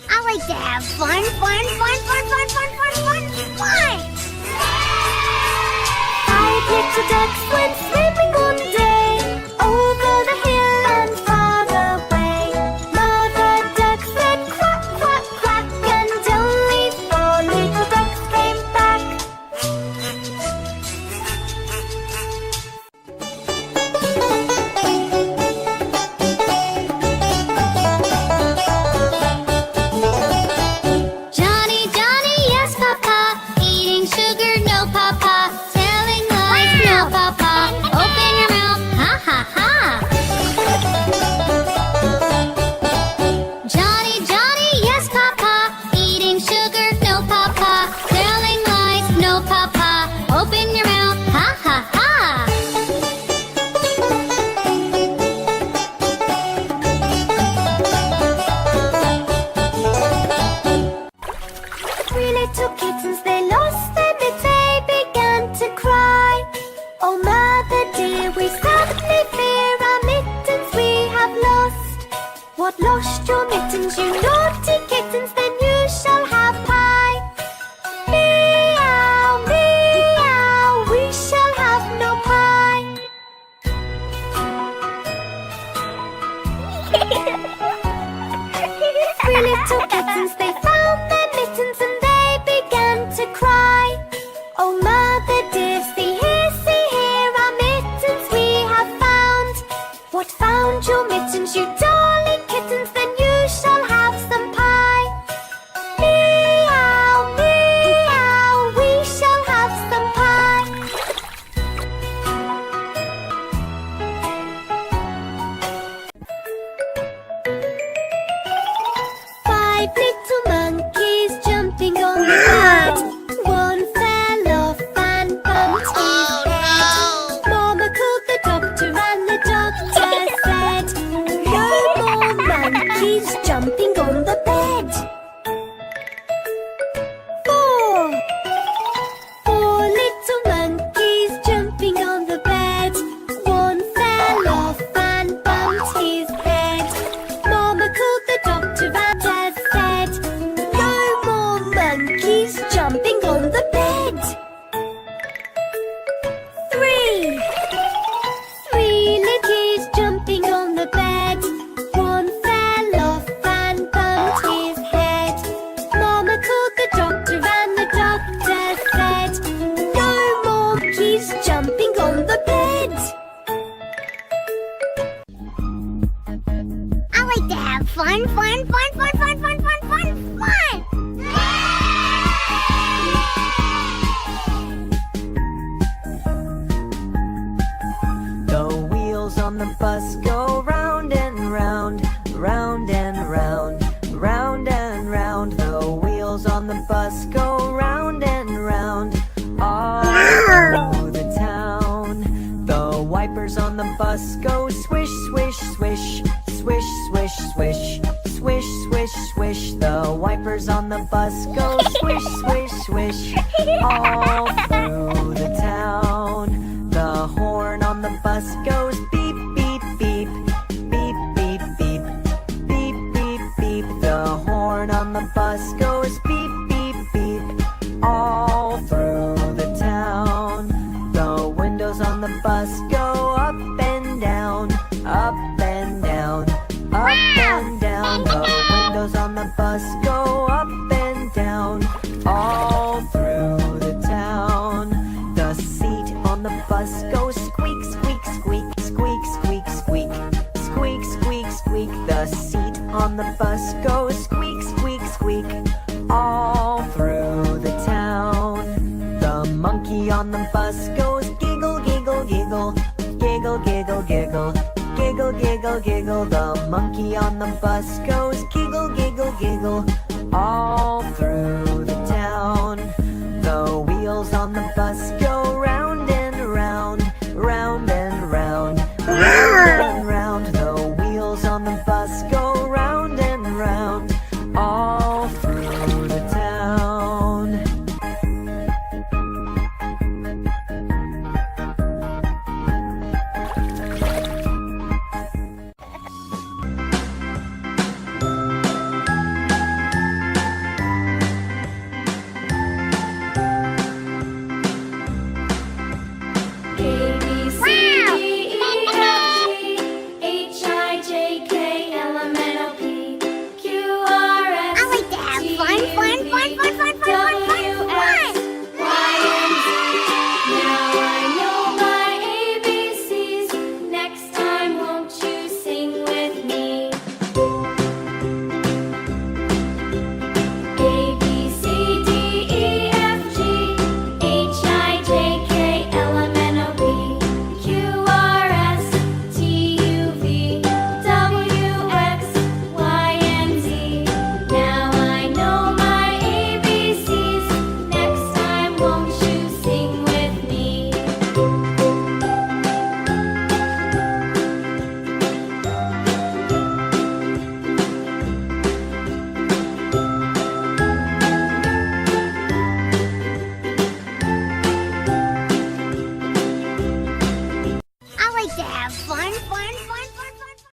I like to have fun. Five little ducks went swimming one day over the hill and far away. Mother duck said quack, quack, quack, and only four little ducks came back. Johnny, Johnny, yes, Papa. Eating sugar, no, Papa. Telling lies, no, Papa. Open your mouth, ha, ha, ha. Johnny, Johnny, yes, Papa. Eating sugar, no, Papa. Telling lies, no, Papa. Open your mouth, ha, ha, ha. Three little kittens, they lost their mittens, they began to cry. Oh, mother dear, we sadly fear our mittens we have lost. What, lost your mittens, you naughty kittens? Then you shall have pie. Meow, meow, we shall have no pie. Three little kittens, they found their mittens and they began to cry. Oh, mother dear, see here, our mittens we have found. What, found your mittens, you darling kittens? Then you shall have some pie. Meow, meow, we shall have some pie. Five little monkeys jumping on the bed. One fell off and bumped his head. Mama called the doctor and the doctor said, no more monkeys jumping on the bed. Four little monkeys jumping on the bed. One fell off and bumped his head. Mama called the doctor and said, no more monkeys jumping on the bed. Three little kids jumping on the bed. One fell off and bumped his head. Mama called the doctor and the doctor said, no more monkeys jumping on the bed. I like to have fun. The wheels on the bus go round and round, round and round, round and round. The wheels on the bus go round and round, all through the town. The wipers on the bus go swish, swish, swish, swish, swish, swish, swish, swish, swish. The wipers on the bus go swish, swish, swish, all through the town. The horn on the bus goes beep, beep, beep, beep, beep, beep, beep, beep, beep. The horn on the bus goes beep, beep, beep, all through the town. The windows on the bus go up and down, up and down, up and down. The windows on the bus go up and down, all through the town. The seat on the bus goes squeak, squeak, squeak, squeak, squeak, squeak, squeak, squeak, squeak. The seat on the bus goes squeak, squeak, squeak, all through the town. The monkey on the bus goes giggle, giggle, giggle, giggle, giggle, giggle, giggle, giggle, giggle. The monkey on the bus goes giggle, giggle, giggle, all through the town. The wheels on the bus go round and round, round and round, round and round. The wheels on the bus go round and round, all through the town. have fun, fun,